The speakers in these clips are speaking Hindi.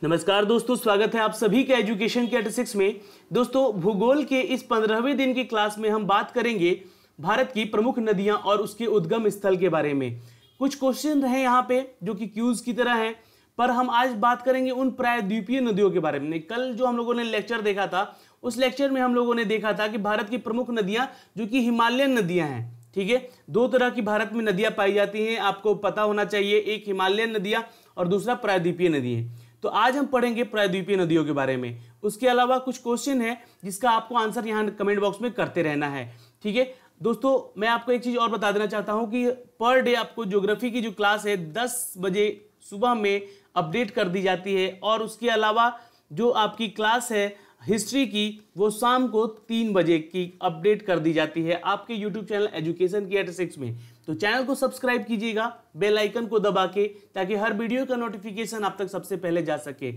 नमस्कार दोस्तों, स्वागत है आप सभी के एजुकेशन के 86 में। दोस्तों, भूगोल के इस 15वें दिन की क्लास में हम बात करेंगे भारत की प्रमुख नदियां और उसके उद्गम स्थल के बारे में। कुछ क्वेश्चन रहे यहाँ पे जो कि क्यूज की तरह हैं, पर हम आज बात करेंगे उन प्रायद्वीपीय नदियों के बारे में। कल जो हम लोगों ने लेक्चर देखा था, उस लेक्चर में हम लोगों ने देखा था कि भारत की प्रमुख नदियां जो कि हिमालयन नदियां हैं। ठीक है, दो तरह की भारत में नदियां पाई जाती हैं, आपको पता होना चाहिए। एक हिमालयन नदियां और दूसरा प्रायद्वीपीय नदी है। तो आज हम पढ़ेंगे प्रायद्वीपीय नदियों के बारे में। उसके अलावा कुछ क्वेश्चन है जिसका आपको आंसर यहाँ कमेंट बॉक्स में करते रहना है। ठीक है दोस्तों, मैं आपको एक चीज और बता देना चाहता हूँ कि पर डे आपको ज्योग्राफी की जो क्लास है 10 बजे सुबह में अपडेट कर दी जाती है, और उसके अलावा जो आपकी क्लास है हिस्ट्री की वो शाम को 3 बजे की अपडेट कर दी जाती है आपके यूट्यूब चैनल एजुकेशन की 86 में। तो चैनल को सब्सक्राइब कीजिएगा बेल आइकन को दबा के, ताकि हर वीडियो का नोटिफिकेशन आप तक सबसे पहले जा सके।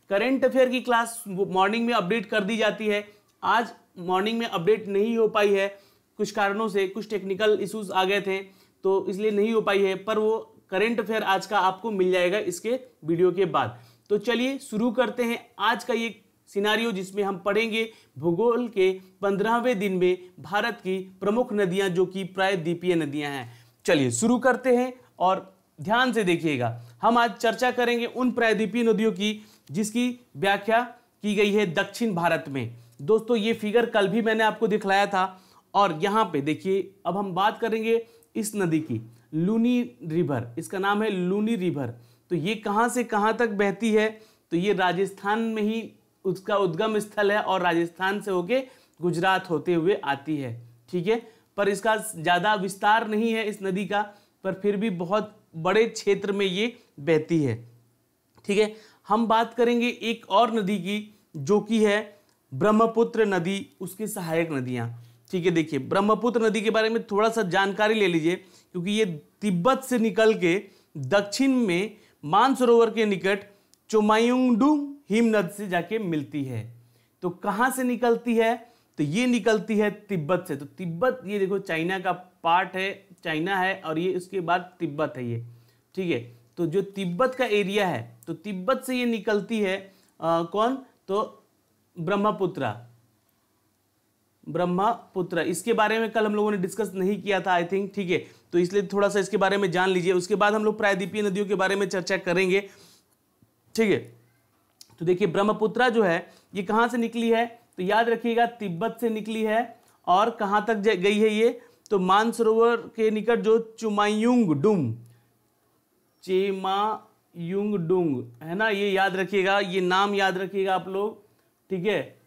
करंट अफेयर की क्लास मॉर्निंग में अपडेट कर दी जाती है। आज मॉर्निंग में अपडेट नहीं हो पाई है, कुछ कारणों से कुछ टेक्निकल इश्यूज आ गए थे तो इसलिए नहीं हो पाई है, पर वो करंट अफेयर आज का आपको मिल जाएगा इसके वीडियो के बाद। तो चलिए शुरू करते हैं आज का ये सिनारियो, जिसमें हम पढ़ेंगे भूगोल के 15वें दिन में भारत की प्रमुख नदियां जो कि प्रायद्वीपीय नदियां हैं। चलिए शुरू करते हैं और ध्यान से देखिएगा। हम आज चर्चा करेंगे उन प्रायद्वीपीय नदियों की जिसकी व्याख्या की गई है दक्षिण भारत में। दोस्तों, ये फिगर कल भी मैंने आपको दिखलाया था, और यहाँ पे देखिए अब हम बात करेंगे इस नदी की, लूनी रिवर। इसका नाम है लूनी रिवर। तो ये कहाँ से कहाँ तक बहती है? तो ये राजस्थान में ही उसका उद्गम स्थल है, और राजस्थान से होके गुजरात होते हुए आती है। ठीक है, पर इसका ज़्यादा विस्तार नहीं है इस नदी का, पर फिर भी बहुत बड़े क्षेत्र में ये बहती है। ठीक है, हम बात करेंगे एक और नदी की जो कि है ब्रह्मपुत्र नदी, उसकी सहायक नदियाँ। ठीक है, देखिए ब्रह्मपुत्र नदी के बारे में थोड़ा सा जानकारी ले लीजिए, क्योंकि ये तिब्बत से निकल के दक्षिण में मानसरोवर के निकट चोमायुंगडू हिमनद से जाके मिलती है। तो कहाँ से निकलती है? तो ये निकलती है तिब्बत से। तो तिब्बत, ये देखो चाइना का पार्ट है, चाइना है, और ये उसके बाद तिब्बत है ये। ठीक है, तो जो तिब्बत का एरिया है, तो तिब्बत से ये निकलती है कौन? तो ब्रह्मपुत्र। इसके बारे में कल हम लोगों ने डिस्कस नहीं किया था आई थिंक। ठीक है, तो इसलिए थोड़ा सा इसके बारे में जान लीजिए। उसके बाद हम लोग प्रायद्वीपीय नदियों के बारे में चर्चा करेंगे। ठीक है, तो देखिए ब्रह्मपुत्रा जो है ये कहाँ से निकली है? तो याद रखिएगा तिब्बत से निकली है, और कहाँ तक गई है ये? तो मानसरोवर के निकट जो चेमायुंगडुंग है ना, ये याद रखिएगा, ये नाम याद रखिएगा आप लोग। ठीक है,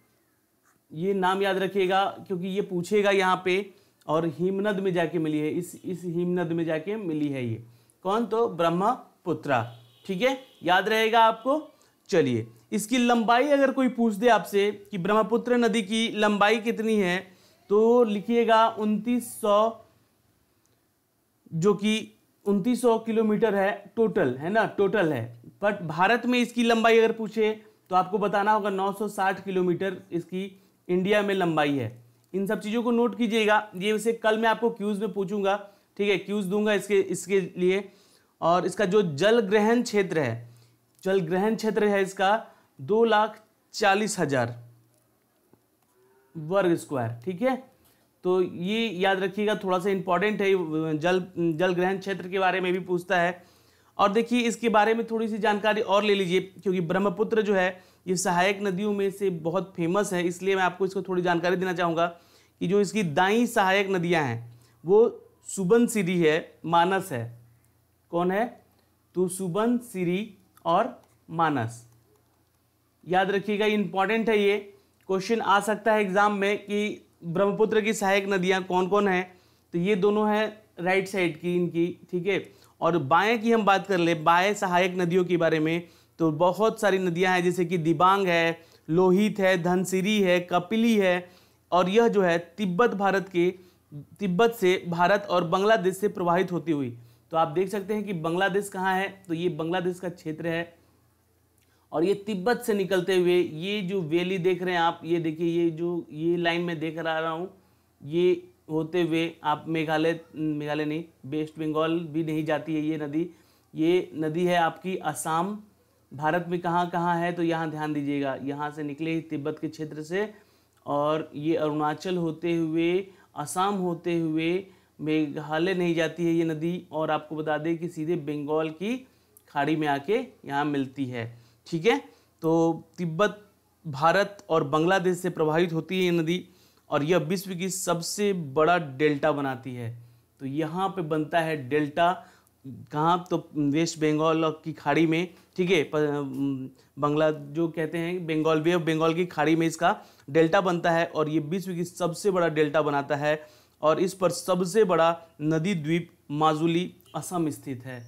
ये नाम याद रखिएगा क्योंकि ये पूछेगा यहाँ पे। और हिमनद में जाके मिली है, इस हिमनद में जाके मिली है ये। कौन? तो ब्रह्मपुत्रा। ठीक है, याद रहेगा आपको। चलिए, इसकी लंबाई अगर कोई पूछ दे आपसे कि ब्रह्मपुत्र नदी की लंबाई कितनी है, तो लिखिएगा 2900, जो कि 2900 किलोमीटर है टोटल, है ना, टोटल है। बट भारत में इसकी लंबाई अगर पूछे तो आपको बताना होगा 960 किलोमीटर इसकी इंडिया में लंबाई है। इन सब चीज़ों को नोट कीजिएगा, ये वैसे कल मैं आपको क्यूज में पूछूंगा। ठीक है, क्यूज दूंगा इसके लिए। और इसका जो जल ग्रहण क्षेत्र है इसका 2,40,000 वर्ग स्क्वायर। ठीक है, तो ये याद रखिएगा, थोड़ा सा इंपॉर्टेंट है। जल ग्रहण क्षेत्र के बारे में भी पूछता है। और देखिए इसके बारे में थोड़ी सी जानकारी और ले लीजिए, क्योंकि ब्रह्मपुत्र जो है ये सहायक नदियों में से बहुत फेमस है, इसलिए मैं आपको इसको थोड़ी जानकारी देना चाहूँगा कि जो इसकी दाईं सहायक नदियाँ हैं वो सुबनसिरी है, मानस है। कौन है? तो सुबनसिरी और मानस। याद रखिएगा, इंपॉर्टेंट है ये। क्वेश्चन आ सकता है एग्जाम में कि ब्रह्मपुत्र की सहायक नदियां कौन कौन है। तो ये दोनों हैं राइट साइड की इनकी। ठीक है, और बाएं की हम बात कर ले, बाएं सहायक नदियों के बारे में, तो बहुत सारी नदियां हैं, जैसे कि दिबांग है, लोहित है, धनसिरी है, कपिली है। और यह जो है तिब्बत से भारत और बांग्लादेश से प्रवाहित होती हुई। तो आप देख सकते हैं कि बांग्लादेश कहाँ है, तो ये बांग्लादेश का क्षेत्र है। और ये तिब्बत से निकलते हुए ये जो वैली देख रहे हैं आप, ये देखिए, ये लाइन में देख रहा हूँ, ये होते हुए आप मेघालय नहीं, वेस्ट बंगाल भी नहीं जाती है ये नदी। ये नदी है आपकी असम भारत में कहाँ कहाँ है, तो यहाँ ध्यान दीजिएगा, यहाँ से निकले ही तिब्बत के क्षेत्र से, और ये अरुणाचल होते हुए, असम होते हुए मेघालय नहीं जाती है ये नदी, और आपको बता दें कि सीधे बंगाल की खाड़ी में आके यहाँ मिलती है। ठीक है, तो तिब्बत, भारत और बांग्लादेश से प्रभावित होती है ये नदी, और यह विश्व की सबसे बड़ा डेल्टा बनाती है। तो यहाँ पे बनता है डेल्टा, कहाँ, तो वेस्ट बंगाल की खाड़ी में। ठीक है, बंगला जो कहते हैं बंगाल, वे ऑफ बंगाल की खाड़ी में इसका डेल्टा बनता है, और ये विश्व की सबसे बड़ा डेल्टा बनाता है, और इस पर सबसे बड़ा नदी द्वीप माजुली असम स्थित है।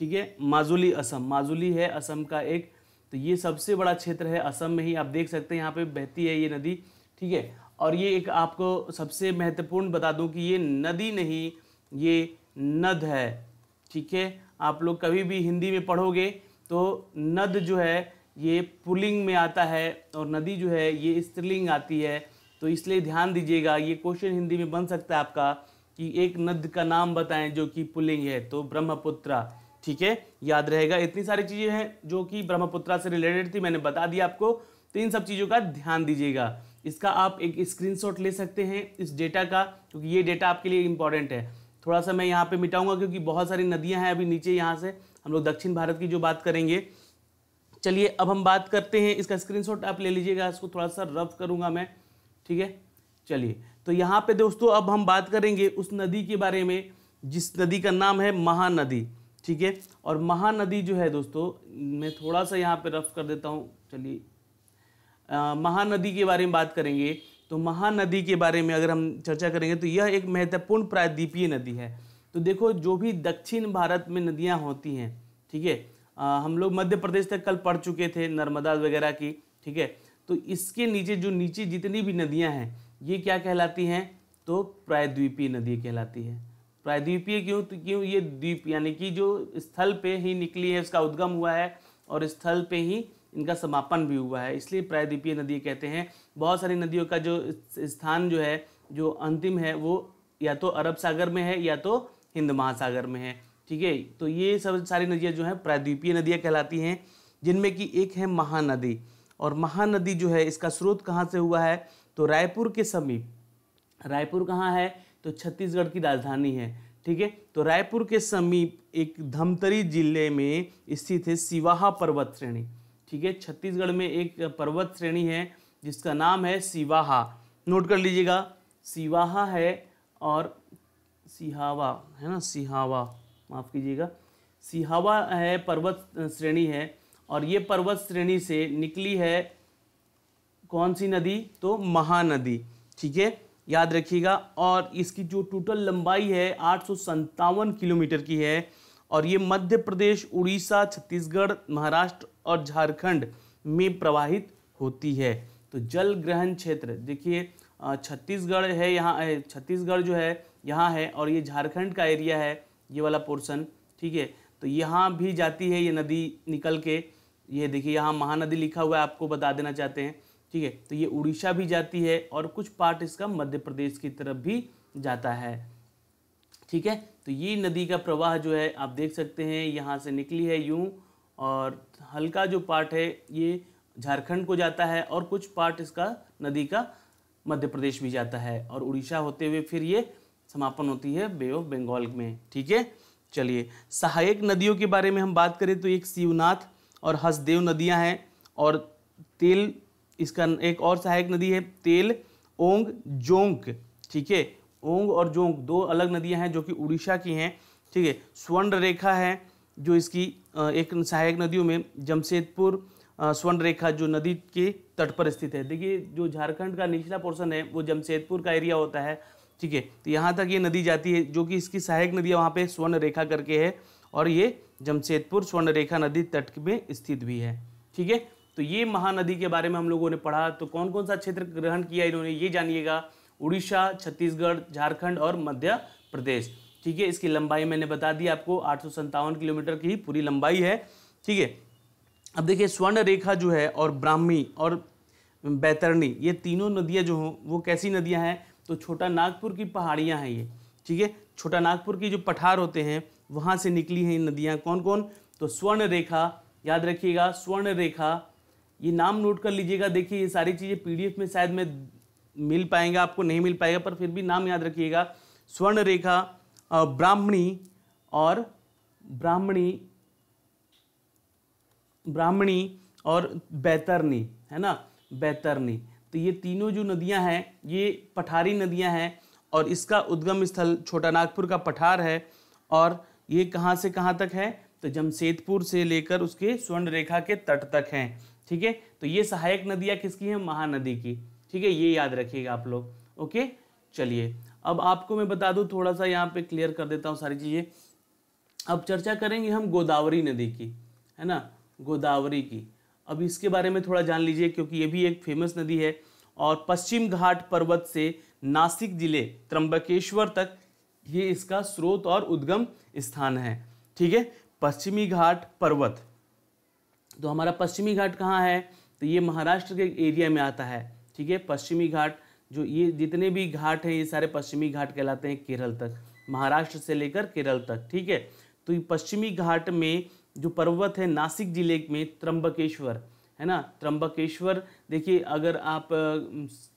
ठीक है, माजुली असम, माजुली है असम का एक, तो ये सबसे बड़ा क्षेत्र है असम में ही, आप देख सकते हैं यहाँ पे बहती है ये नदी। ठीक है, और ये एक आपको सबसे महत्वपूर्ण बता दूं कि ये नदी नहीं, ये नद है। ठीक है, आप लोग कभी भी हिंदी में पढ़ोगे तो नद जो है ये पुल्लिंग में आता है, और नदी जो है ये स्त्रीलिंग आती है, तो इसलिए ध्यान दीजिएगा। ये क्वेश्चन हिंदी में बन सकता है आपका कि एक नद का नाम बताएं जो कि पुल्लिंग है, तो ब्रह्मपुत्रा। ठीक है, याद रहेगा। इतनी सारी चीज़ें हैं जो कि ब्रह्मपुत्रा से रिलेटेड थी, मैंने बता दिया आपको, तो इन सब चीज़ों का ध्यान दीजिएगा। इसका आप एक स्क्रीनशॉट ले सकते हैं इस डेटा का, क्योंकि ये डेटा आपके लिए इंपॉर्टेंट है। थोड़ा सा मैं यहाँ पे मिटाऊंगा क्योंकि बहुत सारी नदियाँ हैं अभी नीचे, यहाँ से हम लोग दक्षिण भारत की जो बात करेंगे। चलिए अब हम बात करते हैं, इसका स्क्रीनशॉट आप ले लीजिएगा, इसको थोड़ा सा रफ करूँगा मैं। ठीक है, चलिए, तो यहाँ पे दोस्तों अब हम बात करेंगे उस नदी के बारे में जिस नदी का नाम है महानदी। ठीक है, और महानदी जो है दोस्तों, मैं थोड़ा सा यहाँ पे रफ कर देता हूँ। चलिए, महानदी के बारे में बात करेंगे, तो महानदी के बारे में अगर हम चर्चा करेंगे तो यह एक महत्वपूर्ण प्रायद्वीपीय नदी है। तो देखो, जो भी दक्षिण भारत में नदियाँ होती हैं, ठीक है, हम लोग मध्य प्रदेश तक कल पढ़ चुके थे, नर्मदा वगैरह की। ठीक है, तो इसके नीचे जो नीचे जितनी भी नदियाँ हैं ये क्या कहलाती हैं, तो प्रायद्वीपीय नदी कहलाती है। प्रायद्वीपीय क्यों, तो क्यों, ये द्वीप यानी कि जो स्थल पे ही निकली है, उसका उद्गम हुआ है और स्थल पे ही इनका समापन भी हुआ है, इसलिए प्रायद्वीपीय नदी कहते हैं। बहुत सारी नदियों का जो स्थान जो है, जो अंतिम है, वो या तो अरब सागर में है या तो हिंद महासागर में है। ठीक है, तो ये सब सारी नदियाँ जो हैं प्रायद्वीपीय नदियाँ कहलाती हैं, जिनमें कि एक है महानदी। और महानदी जो है इसका स्रोत कहाँ से हुआ है, तो रायपुर के समीप। रायपुर कहाँ है, तो छत्तीसगढ़ की राजधानी है। ठीक है, तो रायपुर के समीप एक धमतरी जिले में स्थित है सिवाहा पर्वत श्रेणी। ठीक है, छत्तीसगढ़ में एक पर्वत श्रेणी है जिसका नाम है सिवाहा, नोट कर लीजिएगा, सिवाहा है, और सिहावा है ना, सिहावा, माफ़ कीजिएगा, सिहावा है, पर्वत श्रेणी है, और ये पर्वत श्रेणी से निकली है कौन सी नदी, तो महानदी। ठीक है, याद रखिएगा, और इसकी जो टोटल लंबाई है 857 किलोमीटर की है, और ये मध्य प्रदेश, उड़ीसा, छत्तीसगढ़, महाराष्ट्र और झारखंड में प्रवाहित होती है। तो जल ग्रहण क्षेत्र देखिए, छत्तीसगढ़ है यहाँ, छत्तीसगढ़ जो है यहाँ है, और ये झारखंड का एरिया है, ये वाला पोर्शन। ठीक है, तो यहाँ भी जाती है ये नदी निकल के, ये देखिए यहाँ महानदी लिखा हुआ है, आपको बता देना चाहते हैं। ठीक है, तो ये उड़ीसा भी जाती है, और कुछ पार्ट इसका मध्य प्रदेश की तरफ भी जाता है। ठीक है, तो ये नदी का प्रवाह जो है आप देख सकते हैं, यहाँ से निकली है यूं, और हल्का जो पार्ट है ये झारखंड को जाता है, और कुछ पार्ट इसका नदी का मध्य प्रदेश भी जाता है, और उड़ीसा होते हुए फिर ये समापन होती है बे ऑफ बंगाल में। ठीक है, चलिए, सहायक नदियों के बारे में हम बात करें तो एक शिवनाथ और हसदेव नदियां हैं, और तेल, इसका एक और सहायक नदी है तेल ओंग जोंक। ठीक है, ओंग और जोंक दो अलग नदियां हैं जो कि उड़ीसा की हैं। ठीक है, स्वर्ण रेखा है जो इसकी एक सहायक नदियों में, जमशेदपुर स्वर्ण रेखा जो नदी के तट पर स्थित है। देखिए, जो झारखंड का निचला पोर्शन है वो जमशेदपुर का एरिया होता है। ठीक है, तो यहाँ तक ये नदी जाती है, जो कि इसकी सहायक नदियाँ वहाँ पे स्वर्ण रेखा करके है, और ये जमशेदपुर स्वर्ण रेखा नदी तट में स्थित भी है। ठीक है, तो ये महानदी के बारे में हम लोगों ने पढ़ा। तो कौन कौन सा क्षेत्र ग्रहण किया इन्होंने, ये जानिएगा, उड़ीसा, छत्तीसगढ़, झारखंड और मध्य प्रदेश। ठीक है, इसकी लंबाई मैंने बता दी आपको, 857 किलोमीटर की पूरी लंबाई है। ठीक है, अब देखिए, स्वर्ण रेखा जो है और ब्राह्मी और बैतरणी, ये तीनों नदियाँ जो हों वो कैसी नदियाँ हैं, तो छोटा नागपुर की पहाड़ियाँ हैं ये। ठीक है, छोटा नागपुर की जो पठार होते हैं वहाँ से निकली हैं नदियाँ। कौन कौन, तो स्वर्ण रेखा, याद रखिएगा। स्वर्ण रेखा, ये नाम नोट कर लीजिएगा। देखिए ये सारी चीज़ें पीडीएफ में शायद में मिल पाएगा, आपको नहीं मिल पाएगा, पर फिर भी नाम याद रखिएगा। स्वर्ण रेखा, ब्राह्मणी और बैतरणी, है ना, बैतरणी। तो ये तीनों जो नदियां हैं ये पठारी नदियां हैं और इसका उद्गम स्थल छोटा नागपुर का पठार है। और ये कहाँ से कहाँ तक है, तो जमशेदपुर से लेकर उसके स्वर्ण रेखा के तट तक हैं। ठीक है, तो ये सहायक नदियां किसकी हैं, महानदी की। ठीक है, ये याद रखिएगा आप लोग। ओके, चलिए अब आपको मैं बता दूं, थोड़ा सा यहाँ पे क्लियर कर देता हूँ सारी चीज़ें। अब चर्चा करेंगे हम गोदावरी नदी की, है ना, गोदावरी की। अब इसके बारे में थोड़ा जान लीजिए क्योंकि ये भी एक फेमस नदी है और पश्चिम घाट पर्वत से नासिक जिले त्र्यंबकेश्वर तक ये इसका स्रोत और उद्गम स्थान है। ठीक है, पश्चिमी घाट पर्वत, तो हमारा पश्चिमी घाट कहाँ है, तो ये महाराष्ट्र के एरिया में आता है। ठीक है, पश्चिमी घाट, जो ये जितने भी घाट हैं ये सारे पश्चिमी घाट कहलाते हैं, केरल तक, महाराष्ट्र से लेकर केरल तक। ठीक है, तो ये पश्चिमी घाट में जो पर्वत है नासिक जिले में त्र्यंबकेश्वर, है ना, त्र्यंबकेश्वर। देखिए अगर आप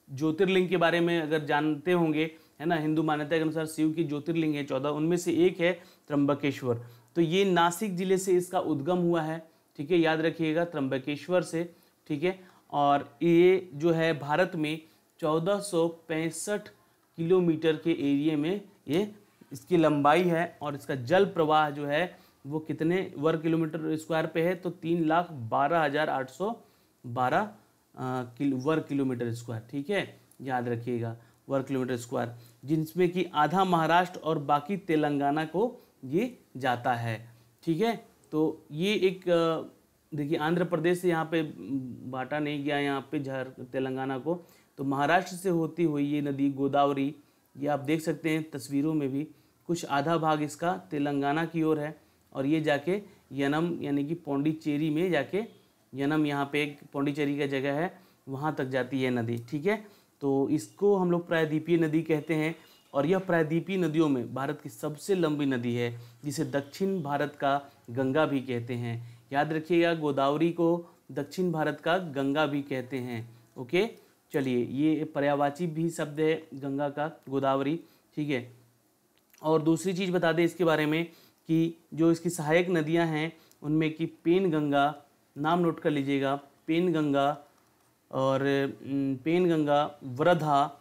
ज्योतिर्लिंग के बारे में अगर जानते होंगे, है ना, हिंदू मान्यता के अनुसार शिव की ज्योतिर्लिंग है 14, उनमें से एक है त्र्यंबकेश्वर। तो ये नासिक जिले से इसका उद्गम हुआ है। ठीक है, याद रखिएगा, त्र्यंबकेश्वर से। ठीक है, और ये जो है भारत में 1465 किलोमीटर के एरिया में ये इसकी लंबाई है और इसका जल प्रवाह जो है वो कितने वर्ग किलोमीटर स्क्वायर पे है, तो 3,12,812 वर्ग किलोमीटर स्क्वायर। ठीक है, याद रखिएगा, वर्ग किलोमीटर स्क्वायर, जिसमें कि आधा महाराष्ट्र और बाकी तेलंगाना को ये जाता है। ठीक है, तो ये एक देखिए आंध्र प्रदेश से यहाँ पे बांटा नहीं गया, यहाँ पे तेलंगाना को, तो महाराष्ट्र से होती हुई ये नदी गोदावरी, ये आप देख सकते हैं तस्वीरों में भी, कुछ आधा भाग इसका तेलंगाना की ओर है और ये जाके यनम यानी कि पौंडीचेरी में जाके, यनम यहाँ पे एक पौंडीचेरी का जगह है, वहाँ तक जाती है नदी। ठीक है, तो इसको हम लोग प्रायद्वीपीय नदी कहते हैं और यह प्रायद्वीपीय नदियों में भारत की सबसे लंबी नदी है, जिसे दक्षिण भारत का गंगा भी कहते हैं। याद रखिएगा, गोदावरी को दक्षिण भारत का गंगा भी कहते हैं। ओके, चलिए, ये पर्यायवाची भी शब्द है गंगा का, गोदावरी। ठीक है, और दूसरी चीज़ बता दें इसके बारे में कि जो इसकी सहायक नदियां हैं उनमें कि पेनगंगा, नाम नोट कर लीजिएगा, पेनगंगा और पेनगंगा, वृधा,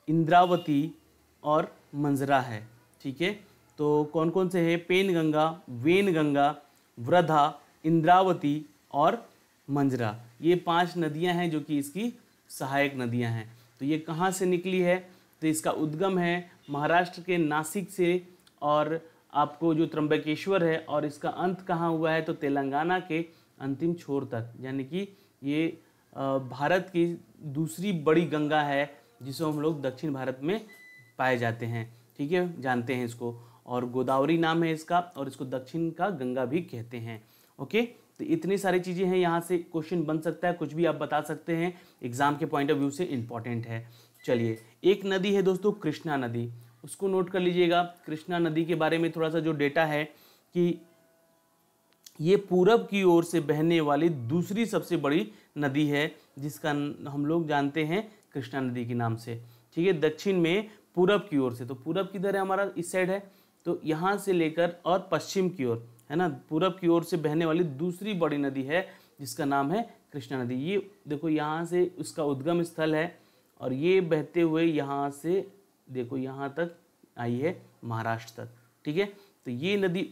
इंद्रावती और मंजरा है। ठीक है, तो कौन कौन से हैं, पेनगंगा, वेनगंगा, वृधा, इंद्रावती और मंजरा, ये 5 नदियां हैं जो कि इसकी सहायक नदियां हैं। तो ये कहाँ से निकली है, तो इसका उद्गम है महाराष्ट्र के नासिक से और आपको जो त्र्यंबकेश्वर है, और इसका अंत कहाँ हुआ है, तो तेलंगाना के अंतिम छोर तक, यानी कि ये भारत की दूसरी बड़ी गंगा है जिसको हम लोग दक्षिण भारत में पाए जाते हैं। ठीक है, जानते हैं इसको, और गोदावरी नाम है इसका और इसको दक्षिण का गंगा भी कहते हैं। ओके, तो इतनी सारी चीज़ें हैं, यहाँ से क्वेश्चन बन सकता है, कुछ भी आप बता सकते हैं, एग्जाम के पॉइंट ऑफ व्यू से इम्पॉर्टेंट है। चलिए, एक नदी है दोस्तों कृष्णा नदी, उसको नोट कर लीजिएगा। कृष्णा नदी के बारे में थोड़ा सा जो डेटा है कि ये पूरब की ओर से बहने वाली दूसरी सबसे बड़ी नदी है, जिसका हम लोग जानते हैं कृष्णा नदी के नाम से। ठीक है, दक्षिण में पूरब की ओर से, तो पूरब किधर है हमारा, इस साइड है, तो यहाँ से लेकर और पश्चिम की ओर, है ना, पूरब की ओर से बहने वाली दूसरी बड़ी नदी है जिसका नाम है कृष्णा नदी। ये देखो यहाँ से उसका उद्गम स्थल है और ये बहते हुए यहाँ से देखो यहाँ तक आई है महाराष्ट्र तक। ठीक है, तो ये नदी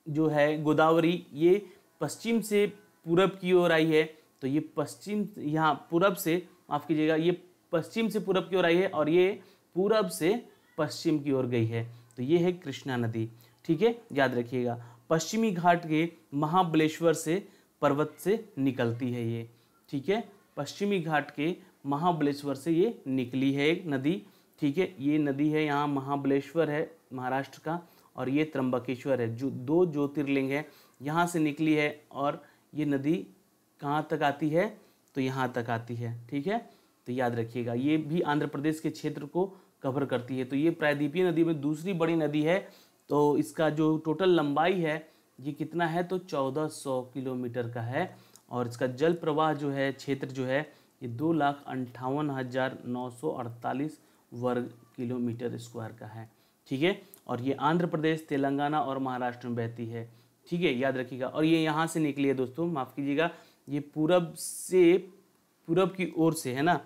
जो है गोदावरी, ये पश्चिम से पूरब की ओर आई है, तो ये पश्चिम, यहाँ पूरब से, माफ़ कीजिएगा, ये पश्चिम से पूरब की ओर आई है और ये पूरब से पश्चिम की ओर गई है, तो ये है कृष्णा नदी। ठीक है, याद रखिएगा, पश्चिमी घाट के महाबलेश्वर से पर्वत से निकलती है ये। ठीक है, पश्चिमी घाट के महाबलेश्वर से ये निकली है एक नदी। ठीक है, ये नदी है, यहाँ महाबलेश्वर है महाराष्ट्र का और ये त्र्यंबकेश्वर है, जो 2 ज्योतिर्लिंग है, यहाँ से निकली है और ये नदी कहाँ तक आती है, तो यहाँ तक आती है। ठीक है, तो याद रखिएगा, ये भी आंध्र प्रदेश के क्षेत्र को कवर करती है। तो ये प्रायद्वीपीय नदी में दूसरी बड़ी नदी है, तो इसका जो टोटल लंबाई है ये कितना है, तो 1400 किलोमीटर का है। और इसका जल प्रवाह जो है, क्षेत्र जो है, ये 2,58,948 वर्ग किलोमीटर स्क्वायर का है। ठीक है, और ये आंध्र प्रदेश, तेलंगाना और महाराष्ट्र में बहती है। ठीक है, याद रखिएगा। और ये यहाँ से निकली है दोस्तों, माफ़ कीजिएगा, ये पूरब की ओर से है ना,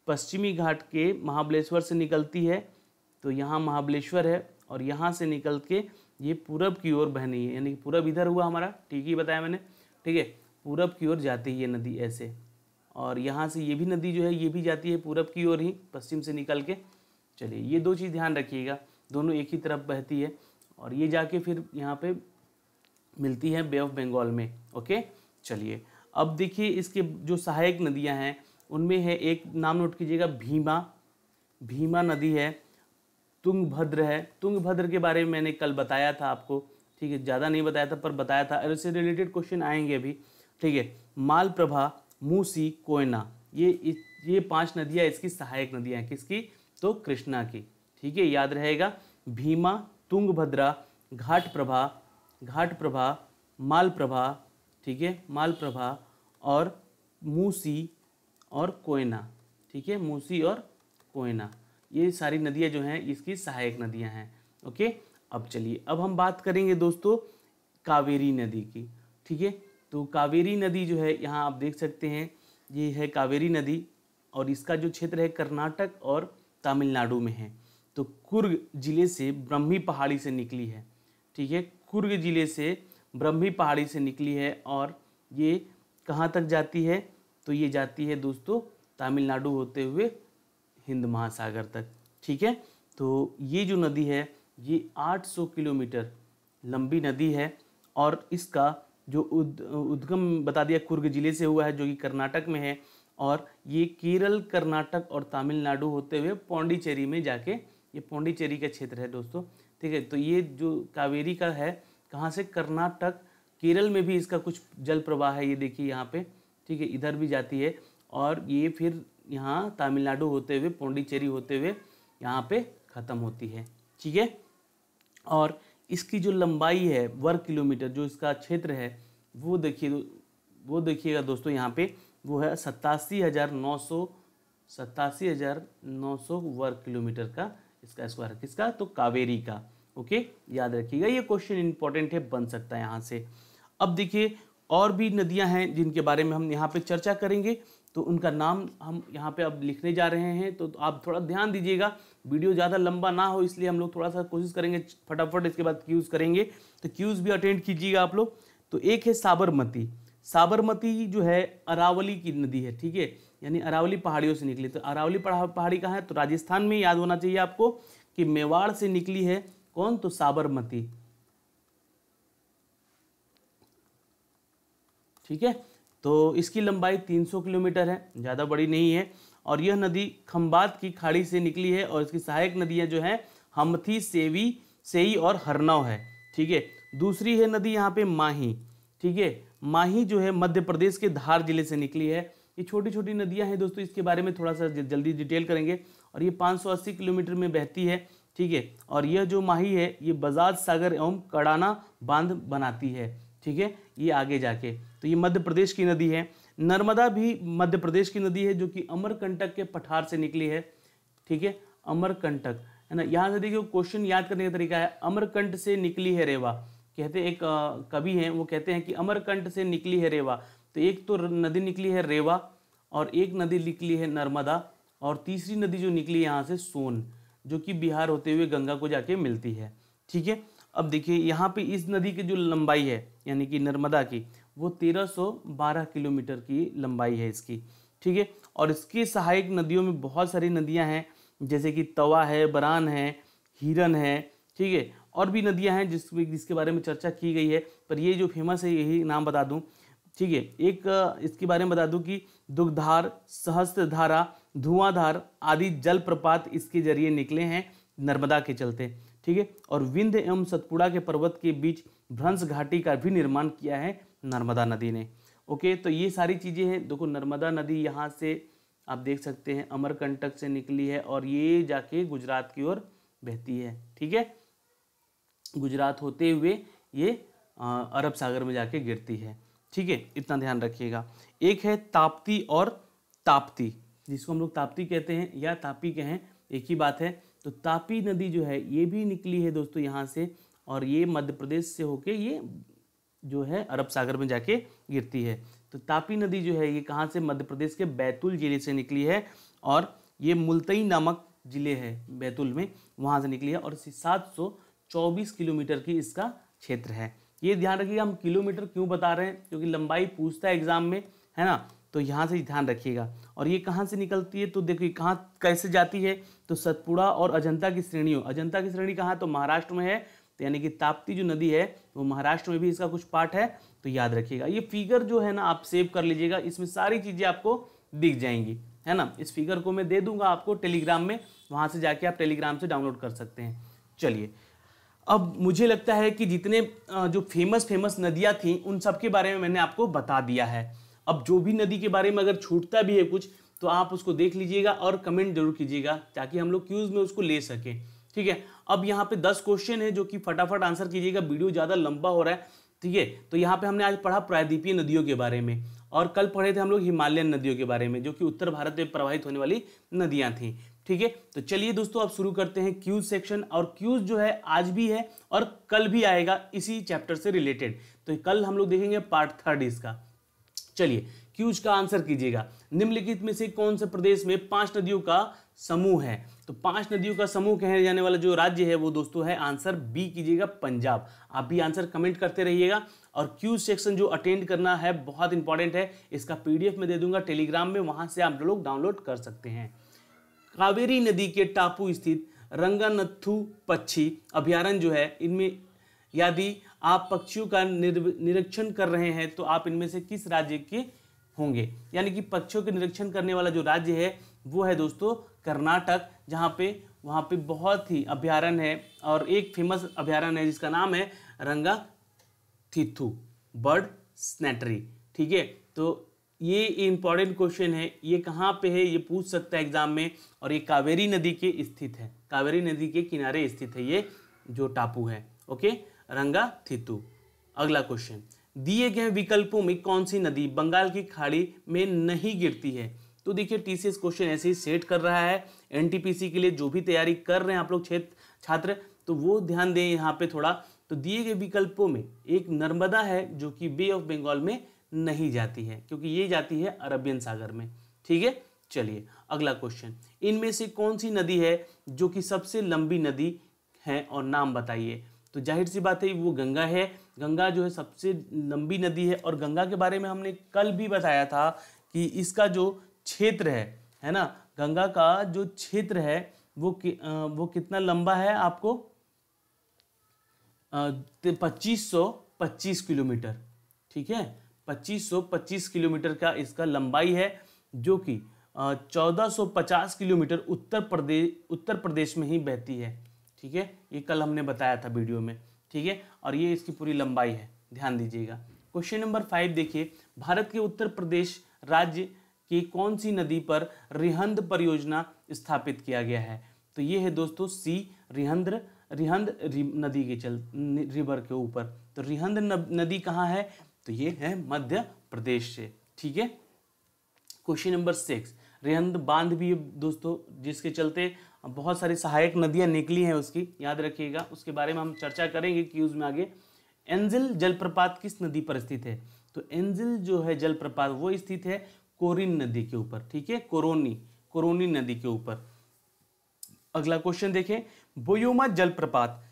पश्चिमी घाट के महाबलेश्वर से निकलती है। तो यहाँ महाबलेश्वर है और यहाँ से निकल के ये पूरब की ओर बहनी है, यानी कि पूरब इधर हुआ हमारा, ठीक ही बताया मैंने। ठीक है, पूरब की ओर जाती है ये नदी ऐसे, और यहाँ से ये भी नदी जो है ये भी जाती है पूरब की ओर ही, पश्चिम से निकल के। चलिए, ये दो चीज़ ध्यान रखिएगा, दोनों एक ही तरफ बहती है और ये जाके फिर यहाँ पे मिलती है बे ऑफ बंगाल में। ओके, चलिए अब देखिए इसके जो सहायक नदियाँ हैं उनमें है, एक नाम नोट कीजिएगा, भीमा नदी है, तुंगभद्र है। तुंगभद्र के बारे में मैंने कल बताया था आपको, ठीक है, ज़्यादा नहीं बताया था पर बताया था, इससे रिलेटेड क्वेश्चन आएंगे अभी। ठीक है, मालप्रभा, मूसी, कोयना, ये 5 नदियाँ इसकी सहायक नदियाँ हैं। किसकी, तो कृष्णा की। ठीक है, याद रहेगा, भीमा, तुंगभद्रा, घाटप्रभा, मालप्रभा, ठीक है, मालप्रभा और मूसी और कोयना। ठीक है, मूसी और कोयना, ये सारी नदियाँ जो हैं इसकी सहायक नदियाँ हैं। ओके, अब चलिए, अब हम बात करेंगे दोस्तों कावेरी नदी की। ठीक है, तो कावेरी नदी जो है यहाँ आप देख सकते हैं, ये है कावेरी नदी और इसका जो क्षेत्र है कर्नाटक और तमिलनाडु में है। तो कुर्ग जिले से ब्रह्मी पहाड़ी से निकली है। ठीक है, कुर्ग जिले से ब्रह्मी पहाड़ी से निकली है और ये कहाँ तक जाती है, तो ये जाती है दोस्तों तमिलनाडु होते हुए हिंद महासागर तक। ठीक है, तो ये जो नदी है ये 800 किलोमीटर लंबी नदी है और इसका जो उद्गम बता दिया कुर्ग जिले से हुआ है, जो कि कर्नाटक में है, और ये केरल, कर्नाटक और तमिलनाडु होते हुए पौंडीचेरी में जाके, ये पौंडीचेरी का क्षेत्र है दोस्तों। ठीक है, तो ये जो कावेरी का है, कहाँ से, कर्नाटक, केरल में भी इसका कुछ जल प्रवाह है, ये देखिए यहाँ पे। ठीक है, इधर भी जाती है और ये फिर यहाँ तमिलनाडु होते हुए, पौंडीचेरी होते हुए यहाँ पे ख़त्म होती है। ठीक है, और इसकी जो लंबाई है वर्ग किलोमीटर, जो इसका क्षेत्र है वो देखिएगा दोस्तों, यहाँ पे वो है 87,900 वर्ग किलोमीटर का इसका स्क्वायर, किसका, तो कावेरी का। ओके, याद रखिएगा, ये क्वेश्चन इंपॉर्टेंट है, बन सकता है यहाँ से। अब देखिए और भी नदियाँ हैं जिनके बारे में हम यहाँ पे चर्चा करेंगे, तो उनका नाम हम यहाँ पे अब लिखने जा रहे हैं, तो आप थोड़ा ध्यान दीजिएगा, वीडियो ज़्यादा लंबा ना हो, इसलिए हम लोग थोड़ा सा कोशिश करेंगे फटाफट, इसके बाद क्यूज़ करेंगे, तो क्यूज़ भी अटेंड कीजिएगा आप लोग। तो एक है साबरमती। साबरमती जो है अरावली की नदी है। ठीक है, यानी अरावली पहाड़ियों से निकली। तो अरावली पहाड़ी कहाँ है, तो राजस्थान में। याद होना चाहिए आपको कि मेवाड़ से निकली है कौन, तो साबरमती। ठीक है, तो इसकी लंबाई 300 किलोमीटर है, ज़्यादा बड़ी नहीं है, और यह नदी खंबात की खाड़ी से निकली है और इसकी सहायक नदियां जो हैं हमथी, सेई और हरनौ है। ठीक है, दूसरी है नदी यहाँ पे माही। ठीक है, माही जो है मध्य प्रदेश के धार जिले से निकली है। ये छोटी छोटी नदियां हैं दोस्तों, इसके बारे में थोड़ा सा जल्दी डिटेल करेंगे, और ये 580 किलोमीटर में बहती है। ठीक है, और यह जो माही है ये बजाज सागर एवं कड़ाना बांध बनाती है। ठीक है, ये आगे जाके, तो ये मध्य प्रदेश की नदी है। नर्मदा भी मध्य प्रदेश की नदी है, जो कि अमरकंटक के पठार से निकली है। ठीक है, अमरकंटक है ना, यहाँ से देखिए क्वेश्चन याद करने का तरीका है, अमरकंट से निकली है रेवा। कहते एक कवि हैं, वो कहते हैं कि अमरकंट से निकली है रेवा। तो एक तो नदी निकली है रेवा, और एक नदी निकली है नर्मदा, और तीसरी नदी जो निकली यहाँ से सोन, जो कि बिहार होते हुए गंगा को जाके मिलती है। ठीक है, अब देखिए यहाँ पे इस नदी की जो लंबाई है, यानी कि नर्मदा की, वो 1312 किलोमीटर की लंबाई है इसकी। ठीक है, और इसकी सहायक नदियों में बहुत सारी नदियाँ हैं, जैसे कि तवा है, बरान है, हिरन है। ठीक है, और भी नदियाँ हैं जिसके बारे में चर्चा की गई है, पर ये जो फेमस है यही नाम बता दूँ। ठीक है, एक इसके बारे में बता दूं कि दुग्धार, सहस्त्रधारा, धुआंधार आदि जलप्रपात इसके जरिए निकले हैं नर्मदा के चलते। ठीक है, और विंध्य एवं सतपुड़ा के पर्वत के बीच भ्रंश घाटी का भी निर्माण किया है नर्मदा नदी ने। ओके, तो ये सारी चीज़ें हैं। देखो नर्मदा नदी यहाँ से आप देख सकते हैं अमरकंटक से निकली है और ये जाके गुजरात की ओर बहती है। ठीक है, गुजरात होते हुए ये अरब सागर में जाके गिरती है। ठीक है, इतना ध्यान रखिएगा। एक है ताप्ती और ताप्ती, जिसको हम लोग ताप्ती कहते हैं या तापी कहें, एक ही बात है। तो तापी नदी जो है ये भी निकली है दोस्तों यहाँ से, और ये मध्य प्रदेश से होके ये जो है अरब सागर में जाके गिरती है। तो तापी नदी जो है ये कहाँ से, मध्य प्रदेश के बैतूल जिले से निकली है, और ये मुल्तई नामक जिले है बैतूल में, वहाँ से निकली है, और 724 किलोमीटर की इसका क्षेत्र है। ये ध्यान रखिएगा, हम किलोमीटर क्यों बता रहे हैं, क्योंकि लंबाई पूछता है एग्जाम में, है ना, तो यहाँ से ध्यान रखिएगा। और ये कहाँ से निकलती है, तो देखिए कहाँ कैसे जाती है, तो सतपुड़ा और अजंता की श्रेणियों, अजंता की श्रेणी कहाँ, तो महाराष्ट्र में है, तो यानी कि ताप्ती जो नदी है वो महाराष्ट्र में भी इसका कुछ पार्ट है, तो याद रखिएगा। ये फिगर जो है ना आप सेव कर लीजिएगा, इसमें सारी चीज़ें आपको दिख जाएंगी, है ना। इस फिगर को मैं दे दूंगा आपको टेलीग्राम में, वहाँ से जाके आप टेलीग्राम से डाउनलोड कर सकते हैं। चलिए, अब मुझे लगता है कि जितने जो फेमस नदियाँ थी उन सब के बारे में मैंने आपको बता दिया है। अब जो भी नदी के बारे में अगर छूटता भी है कुछ, तो आप उसको देख लीजिएगा और कमेंट जरूर कीजिएगा, ताकि हम लोग क्यूज में उसको ले सकें। ठीक है, अब यहाँ पे 10 क्वेश्चन है जो कि फटाफट आंसर कीजिएगा, वीडियो ज़्यादा लंबा हो रहा है। ठीक है, तो यहाँ पे हमने आज पढ़ा प्रायद्वीपीय नदियों के बारे में, और कल पढ़े थे हम लोग हिमालयन नदियों के बारे में, जो कि उत्तर भारत में प्रवाहित होने वाली नदियाँ थी। ठीक है, तो चलिए दोस्तों अब शुरू करते हैं क्यूज सेक्शन। और क्यूज जो है आज भी है और कल भी आएगा इसी चैप्टर से रिलेटेड, तो कल हम लोग देखेंगे पार्ट 3 इसका। चलिए, क्यूज का आंसर कीजिएगा। निम्नलिखित में से कौन से प्रदेश में 5 नदियों का समूह है, तो 5 नदियों का समूह कहे जाने वाला जो राज्य है वो दोस्तों है आंसर बी कीजिएगा, पंजाब। आप भी आंसर कमेंट करते रहिएगा। और क्यूज सेक्शन जो अटेंड करना है बहुत इंपॉर्टेंट है, इसका PDF में दे दूंगा टेलीग्राम में, वहां से आप लोग डाउनलोड कर सकते हैं। कावेरी नदी के टापू स्थित रंगानथु पक्षी अभयारण्य जो है, इनमें यदि आप पक्षियों का निरीक्षण कर रहे हैं तो आप इनमें से किस राज्य के होंगे, यानी कि पक्षियों के निरीक्षण करने वाला जो राज्य है वो है दोस्तों कर्नाटक, जहाँ पे वहाँ पे बहुत ही अभयारण्य है, और एक फेमस अभयारण्य है जिसका नाम है रंगाथिथु बर्ड सैंक्चुअरी। ठीक है, तो ये इंपॉर्टेंट क्वेश्चन है, ये कहाँ पे है ये पूछ सकता है एग्जाम में, और ये कावेरी नदी के स्थित है, कावेरी नदी के किनारे स्थित है ये जो टापू है। ओके, रंगाथिथु। अगला क्वेश्चन, दिए गए विकल्पों में कौन सी नदी बंगाल की खाड़ी में नहीं गिरती है, तो देखिए TCS क्वेश्चन ऐसे ही सेट कर रहा है NTPC के लिए, जो भी तैयारी कर रहे हैं आप लोग छात्र, तो वो ध्यान दें यहाँ पे थोड़ा। तो दिए गए विकल्पों में एक नर्मदा है जो कि बे ऑफ बंगाल में नहीं जाती है, क्योंकि ये जाती है अरबियन सागर में। ठीक है, चलिए अगला क्वेश्चन, इनमें से कौन सी नदी है जो कि सबसे लंबी नदी है और नाम बताइए, तो जाहिर सी बात है वो गंगा है। गंगा जो है सबसे लंबी नदी है, और गंगा के बारे में हमने कल भी बताया था कि इसका जो क्षेत्र है ना, गंगा का जो क्षेत्र है वो कितना लंबा है आपको 2525 किलोमीटर। ठीक है, 2525 किलोमीटर का इसका लंबाई है, जो कि 1450 किलोमीटर उत्तर प्रदेश में ही बहती है। ठीक है, ये कल हमने बताया था वीडियो में। ठीक है, और ये इसकी पूरी लंबाई है, ध्यान दीजिएगा। क्वेश्चन नंबर 5 देखिए, भारत के उत्तर प्रदेश राज्य की कौन सी नदी पर रिहंद परियोजना स्थापित किया गया है, तो ये है दोस्तों सी रिहंद नदी के रिवर के ऊपर। तो रिहंद नदी कहाँ है, तो ये है मध्य प्रदेश से। ठीक है, क्वेश्चन नंबर 6, रिहंद बांध भी दोस्तों, जिसके चलते बहुत सारी सहायक नदियां निकली हैं उसकी, याद रखिएगा, उसके बारे में हम चर्चा करेंगे क्यूज में आगे। एंजिल जलप्रपात किस नदी पर स्थित है, तो एंजिल जो है जलप्रपात वो स्थित है कोरिन नदी के ऊपर। ठीक है, कोरोनी नदी के ऊपर। अगला क्वेश्चन देखें, बोयोमा जलप्रपात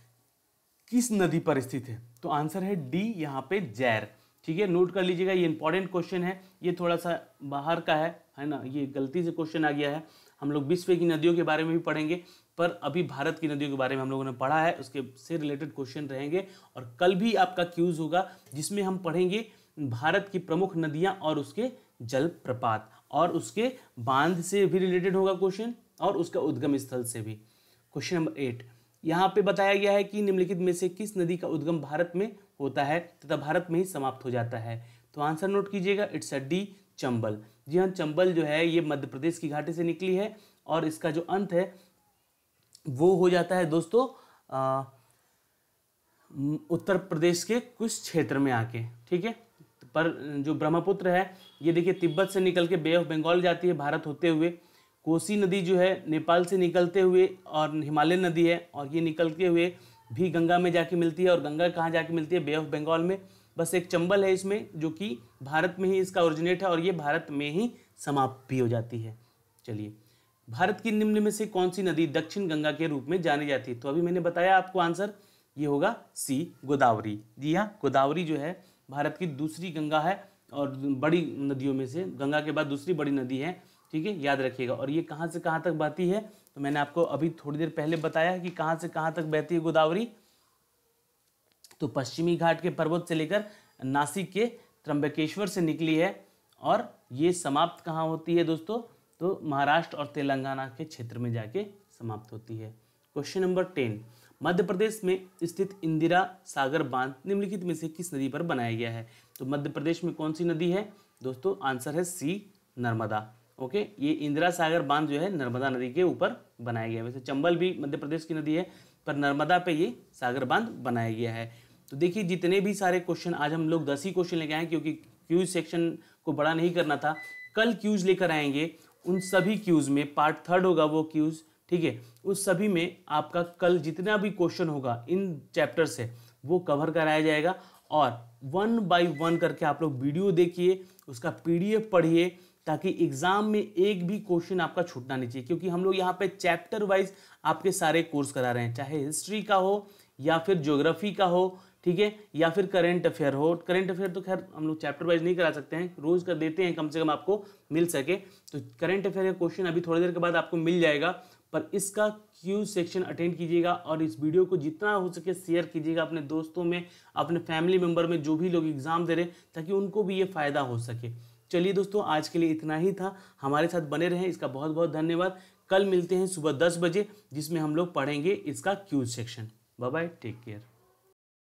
किस नदी पर स्थित है, तो आंसर है डी यहाँ पे जैर। ठीक है, नोट कर लीजिएगा, ये इंपॉर्टेंट क्वेश्चन है, ये थोड़ा सा बाहर का है ना, ये गलती से क्वेश्चन आ गया है। हम लोग विश्व की नदियों के बारे में भी पढ़ेंगे, पर अभी भारत की नदियों के बारे में हम लोगों ने पढ़ा है, उसके से रिलेटेड क्वेश्चन रहेंगे। और कल भी आपका क्यूज होगा जिसमें हम पढ़ेंगे भारत की प्रमुख नदियां और उसके जलप्रपात, और उसके बांध से भी रिलेटेड होगा क्वेश्चन, और उसका उद्गम स्थल से भी। क्वेश्चन नंबर 8, यहाँ पे बताया गया है कि निम्नलिखित में से किस नदी का उद्गम भारत में होता है तथा भारत में ही समाप्त हो जाता है, तो आंसर नोट कीजिएगा, इट्स अ डी चंबल। जी हाँ, चंबल जो है ये मध्य प्रदेश की घाटी से निकली है, और इसका जो अंत है वो हो जाता है दोस्तों उत्तर प्रदेश के कुछ क्षेत्र में आके, ठीक है। पर जो ब्रह्मपुत्र है ये देखिए तिब्बत से निकल के बे ऑफ बंगाल जाती है भारत होते हुए। कोसी नदी जो है नेपाल से निकलते हुए और हिमालय नदी है, और ये निकलते हुए भी गंगा में जाके मिलती है। और गंगा कहाँ जाके मिलती है? बे ऑफ बंगाल में। बस एक चंबल है इसमें जो कि भारत में ही इसका ओरिजिनेट है और ये भारत में ही समाप्त भी हो जाती है। चलिए, भारत की निम्न में से कौन सी नदी दक्षिण गंगा के रूप में जानी जाती है? तो अभी मैंने बताया आपको आंसर, ये होगा सी, गोदावरी। जी हाँ, गोदावरी जो है भारत की दूसरी गंगा है और बड़ी नदियों में से गंगा के बाद दूसरी बड़ी नदी है, ठीक है, याद रखिएगा। और ये कहाँ से कहाँ तक बहती है? तो मैंने आपको अभी थोड़ी देर पहले बताया है कि कहाँ से कहाँ तक बहती है गोदावरी। तो पश्चिमी घाट के पर्वत से लेकर नासिक के त्र्यंबकेश्वर से निकली है और ये समाप्त कहाँ होती है दोस्तों? तो महाराष्ट्र और तेलंगाना के क्षेत्र में जाके समाप्त होती है। क्वेश्चन नंबर 10, मध्य प्रदेश में स्थित इंदिरा सागर बांध निम्नलिखित में से किस नदी पर बनाया गया है? तो मध्य प्रदेश में कौन सी नदी है दोस्तों? आंसर है सी, नर्मदा। ओके, ये इंदिरा सागर बांध जो है नर्मदा नदी के ऊपर बनाया गया है। वैसे चंबल भी मध्य प्रदेश की नदी है, पर नर्मदा पे ये सागर बांध बनाया गया है। तो देखिए, जितने भी सारे क्वेश्चन आज हम लोग 10 ही क्वेश्चन लेके आए, क्योंकि क्यूज सेक्शन को बड़ा नहीं करना था। कल क्यूज लेकर आएंगे, उन सभी क्यूज में पार्ट 3 होगा वो क्यूज, ठीक है। उस सभी में आपका कल जितना भी क्वेश्चन होगा इन चैप्टर से वो कवर कराया जाएगा, और 1 बाय 1 करके आप लोग वीडियो देखिए, उसका PDF पढ़िए, ताकि एग्जाम में एक भी क्वेश्चन आपका छूटना नहीं चाहिए। क्योंकि हम लोग यहाँ पे चैप्टर वाइज आपके सारे कोर्स करा रहे हैं, चाहे हिस्ट्री का हो या फिर ज्योग्राफी का हो, ठीक है, या फिर करंट अफेयर हो। करंट अफेयर तो खैर हम लोग चैप्टर वाइज नहीं करा सकते हैं, रोज कर देते हैं, कम से कम आपको मिल सके। तो करंट अफेयर का क्वेश्चन अभी थोड़ी देर के बाद आपको मिल जाएगा, पर इसका क्यूज सेक्शन अटेंड कीजिएगा और इस वीडियो को जितना हो सके शेयर कीजिएगा अपने दोस्तों में, अपने फैमिली मेम्बर में, जो भी लोग एग्जाम दे रहे हैं, ताकि उनको भी ये फायदा हो सके। चलिए दोस्तों, आज के लिए इतना ही था। हमारे साथ बने रहें, इसका बहुत बहुत धन्यवाद। कल मिलते हैं सुबह 10 बजे, जिसमें हम लोग पढ़ेंगे इसका क्यूज section. Bye bye, take care.